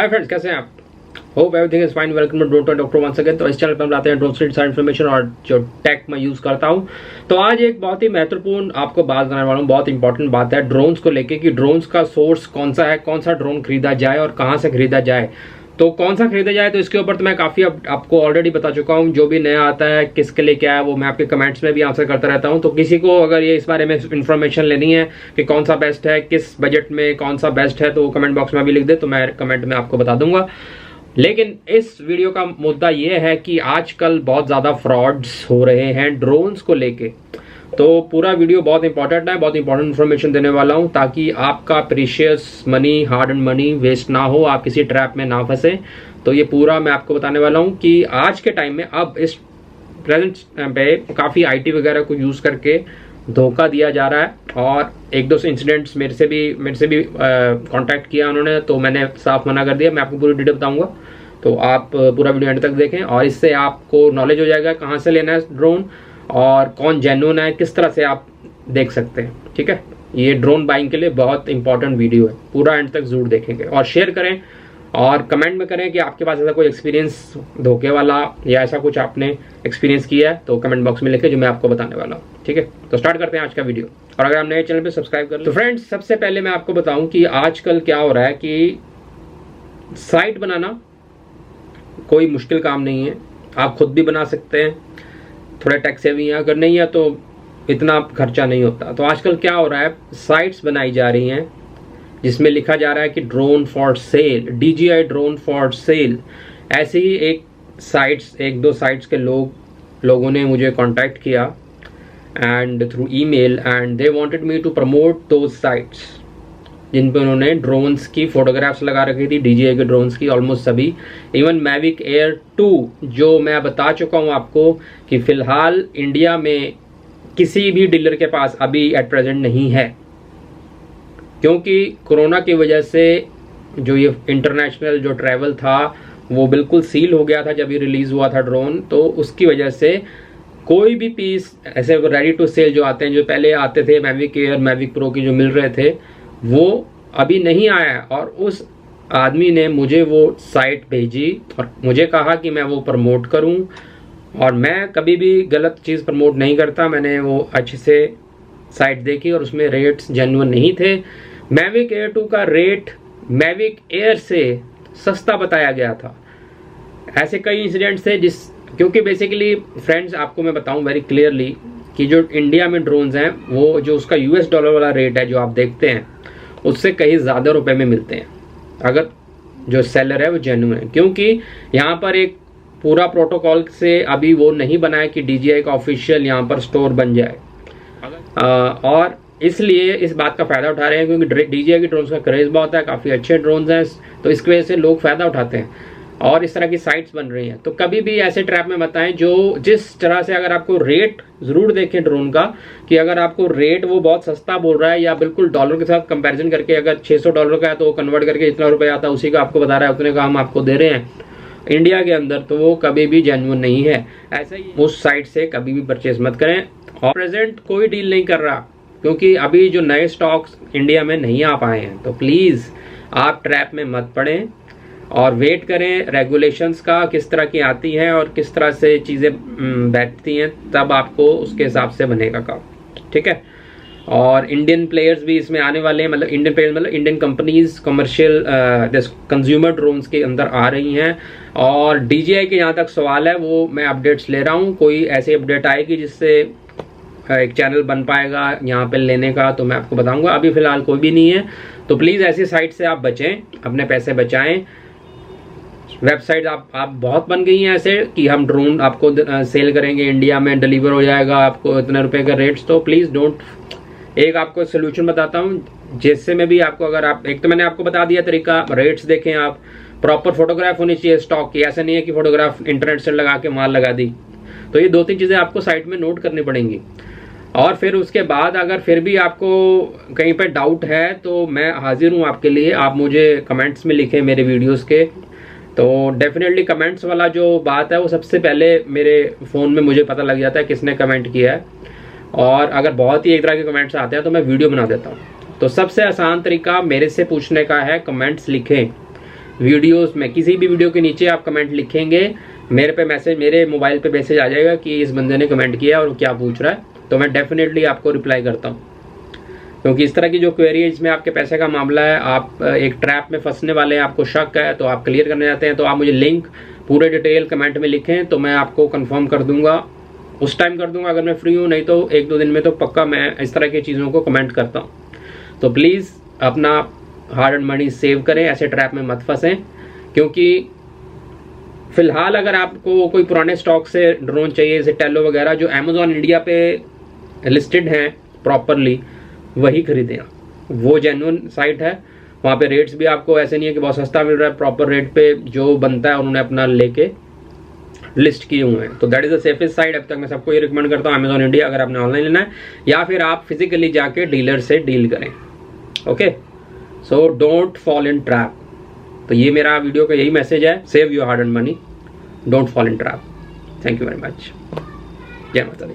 Hi friends, कैसे हैं आप? Hope everything is fine. Welcome to drone doctor once again. तो इस चैनल पर हम लाते हैं ड्रोन से सारी इन्फॉर्मेशन और जो टेक मैं यूज करता हूं। तो आज एक बहुत ही महत्वपूर्ण आपको बात बताने वाला हूं। बहुत इंपॉर्टेंट बात है ड्रोन्स को लेके कि ड्रोन्स का सोर्स कौन सा है, कौन सा ड्रोन खरीदा जाए और कहां से खरीदा जाए। तो कौन सा खरीदा जाए, तो इसके ऊपर तो मैं काफी आपको ऑलरेडी बता चुका हूं। जो भी नया आता है किसके लिए क्या है वो मैं आपके कमेंट्स में भी आंसर करता रहता हूं। तो किसी को अगर ये इस बारे में इन्फॉर्मेशन लेनी है कि कौन सा बेस्ट है, किस बजट में कौन सा बेस्ट है, तो वो कमेंट बॉक्स में भी लिख दे, तो मैं कमेंट में आपको बता दूंगा। लेकिन इस वीडियो का मुद्दा ये है कि आजकल बहुत ज़्यादा फ्रॉड्स हो रहे हैं ड्रोन्स को लेके। तो पूरा वीडियो बहुत इंपॉर्टेंट है, बहुत इंपॉर्टेंट इन्फॉर्मेशन देने वाला हूं ताकि आपका precious money, hard and money waste ना हो, आप किसी ट्रैप में ना फंसे। तो ये पूरा मैं आपको बताने वाला हूं कि आज के टाइम में अब इस प्रेजेंट पे काफ़ी आईटी वगैरह को यूज़ करके धोखा दिया जा रहा है। और एक दो इंसिडेंट्स मेरे से भी कांटेक्ट किया उन्होंने, तो मैंने साफ मना कर दिया। मैं आपको पूरी डिटेल बताऊंगा, तो आप पूरा वीडियो एंड तक देखें और इससे आपको नॉलेज हो जाएगा कहाँ से लेना है ड्रोन और कौन जेन्युइन है, किस तरह से आप देख सकते हैं। ठीक है, ये ड्रोन बाइंग के लिए बहुत इंपॉर्टेंट वीडियो है, पूरा एंड तक जरूर देखेंगे और शेयर करें और कमेंट में करें कि आपके पास ऐसा कोई एक्सपीरियंस धोखे वाला या ऐसा कुछ आपने एक्सपीरियंस किया है, तो कमेंट बॉक्स में लिखे जो मैं आपको बताने वाला हूँ। ठीक है, तो स्टार्ट करते हैं आज का वीडियो। और अगर आप नए चैनल पे सब्सक्राइब कर, तो फ्रेंड्स सबसे पहले मैं आपको बताऊं कि आजकल क्या हो रहा है कि साइट बनाना कोई मुश्किल काम नहीं है, आप खुद भी बना सकते हैं। थोड़े टैक्स सेविंग है, अगर नहीं है तो इतना खर्चा नहीं होता। तो आजकल क्या हो रहा है, साइट्स बनाई जा रही हैं जिसमें लिखा जा रहा है कि drone for sale, DJI drone for sale. ऐसे ही एक दो साइट्स के लोगों ने मुझे कांटेक्ट किया and through email and they wanted me to promote those sites जिन पे उन्होंने ड्रोन्स की फोटोग्राफ्स लगा रखी थी, DJI के ड्रोन्स की ऑलमोस्ट सभी। इवन मैविक एयर 2 जो मैं बता चुका हूँ आपको कि फिलहाल इंडिया में किसी भी डीलर के पास अभी एट प्रेजेंट नहीं है, क्योंकि कोरोना की वजह से जो ये इंटरनेशनल जो ट्रैवल था वो बिल्कुल सील हो गया था जब ये रिलीज हुआ था ड्रोन। तो उसकी वजह से कोई भी पीस ऐसे रेडी टू सेल जो आते हैं, जो पहले आते थे मैविक एयर, मैविक प्रो की जो मिल रहे थे, वो अभी नहीं आया। और उस आदमी ने मुझे वो साइट भेजी और मुझे कहा कि मैं वो प्रमोट करूं, और मैं कभी भी गलत चीज़ प्रमोट नहीं करता। मैंने वो अच्छे से साइट देखी और उसमें रेट्स जेन्युइन नहीं थे। मैविक एयर 2 का रेट मैविक एयर से सस्ता बताया गया था। ऐसे कई इंसिडेंट्स थे क्योंकि बेसिकली फ्रेंड्स आपको मैं बताऊं वेरी क्लियरली कि जो इंडिया में ड्रोन्स हैं वो जो उसका US डॉलर वाला रेट है जो आप देखते हैं उससे कहीं ज़्यादा रुपए में मिलते हैं अगर जो सेलर है वो जेन्युइन है। क्योंकि यहाँ पर एक पूरा प्रोटोकॉल से अभी वो नहीं बनाया कि DJI का ऑफिशियल यहाँ पर स्टोर बन जाए, और इसलिए इस बात का फ़ायदा उठा रहे हैं क्योंकि DJI की ड्रोन्स का क्रेज़ बहुत है, काफ़ी अच्छे ड्रोन्स हैं, तो इसकी वजह से लोग फ़ायदा उठाते हैं और इस तरह की साइट्स बन रही हैं। तो कभी भी ऐसे ट्रैप में मत आएं जो जिस तरह से, अगर आपको रेट ज़रूर देखें ड्रोन का कि अगर आपको रेट वो बहुत सस्ता बोल रहा है या बिल्कुल डॉलर के साथ कंपैरिजन करके अगर $600 का है तो वो कन्वर्ट करके इतना रुपये आता है उसी का आपको बता रहा है, उतने का हम आपको दे रहे हैं इंडिया के अंदर, तो वो कभी भी जेन्युइन नहीं है। ऐसा ही उस साइट से कभी भी परचेज मत करें। और प्रेजेंट कोई डील नहीं कर रहा क्योंकि अभी जो नए स्टॉक्स इंडिया में नहीं आ पाए हैं, तो प्लीज़ आप ट्रैप में मत पड़ें और वेट करें रेगुलेशंस का, किस तरह की आती हैं और किस तरह से चीज़ें बैठती हैं, तब आपको उसके हिसाब से बनेगा काम। ठीक है, और इंडियन प्लेयर्स भी इसमें आने वाले हैं, मतलब इंडियन प्लेयर्स मतलब Indian companies commercial consumer drones के अंदर आ रही हैं। और DJI के यहाँ तक सवाल है वो मैं अपडेट्स ले रहा हूँ, कोई ऐसी अपडेट आएगी जिससे एक चैनल बन पाएगा यहाँ पे लेने का तो मैं आपको बताऊंगा। अभी फिलहाल कोई भी नहीं है, तो प्लीज़ ऐसी साइट से आप बचें, अपने पैसे बचाएं। वेबसाइट आप बहुत बन गई हैं ऐसे कि हम ड्रोन आपको सेल करेंगे, इंडिया में डिलीवर हो जाएगा आपको इतने रुपए का रेट्स। तो प्लीज़ डोंट। एक आपको सोल्यूशन बताता हूँ जिससे में भी आपको, अगर आप, एक तो मैंने आपको बता दिया तरीका, रेट्स देखें आप, प्रॉपर फोटोग्राफ होनी चाहिए स्टॉक की, ऐसा नहीं है कि फोटोग्राफ इंटरनेट से लगा के माल लगा दी। तो ये 2-3 चीज़ें आपको साइट में नोट करनी पड़ेंगी। और फिर उसके बाद अगर फिर भी आपको कहीं पे डाउट है तो मैं हाजिर हूँ आपके लिए। आप मुझे कमेंट्स में लिखें मेरे वीडियोस के, तो डेफिनेटली कमेंट्स वाला जो बात है वो सबसे पहले मेरे फ़ोन में मुझे पता लग जाता है किसने कमेंट किया है। और अगर बहुत ही एक तरह के कमेंट्स आते हैं तो मैं वीडियो बना देता हूँ। तो सबसे आसान तरीका मेरे से पूछने का है, कमेंट्स लिखें वीडियोस में, किसी भी वीडियो के नीचे आप कमेंट लिखेंगे, मेरे मोबाइल पे मैसेज आ जाएगा कि इस बंदे ने कमेंट किया और क्या पूछ रहा है, तो मैं डेफिनेटली आपको रिप्लाई करता हूँ। क्योंकि इस तरह की जो क्वेरी है इसमें आपके पैसे का मामला है, आप एक ट्रैप में फंसने वाले हैं, आपको शक है, तो आप क्लियर करने जाते हैं, तो आप मुझे लिंक पूरे डिटेल कमेंट में लिखें, तो मैं आपको कंफर्म कर दूंगा, उस टाइम कर दूंगा अगर मैं फ्री हूँ, नहीं तो 1-2 दिन में तो पक्का मैं इस तरह की चीज़ों को कमेंट करता हूँ। तो प्लीज़ अपना हार्ड एंड मनी सेव करें, ऐसे ट्रैप में मत फंसें। क्योंकि फिलहाल अगर आपको कोई पुराने स्टॉक से ड्रोन चाहिए, जैसे टेलो वगैरह जो अमेजॉन इंडिया पे लिस्टेड हैं प्रॉपरली, वही खरीदें आप, वो जेन्युइन साइट है, वहाँ पे रेट्स भी आपको ऐसे नहीं है कि बहुत सस्ता मिल रहा है, प्रॉपर रेट पे जो बनता है उन्होंने अपना लेके लिस्ट किए हुए हैं। तो that is the safest side. अब तक मैं सबको ये रिकमेंड करता हूँ अमेजॉन इंडिया, अगर आपने ऑनलाइन लेना है, या फिर आप फिजिकली जाके डीलर से डील करें। Okay, so don't fall in trap. तो ये मेरा वीडियो का यही मैसेज है, save your hard and money, don't fall in trap. Thank you very much. जय माता दी।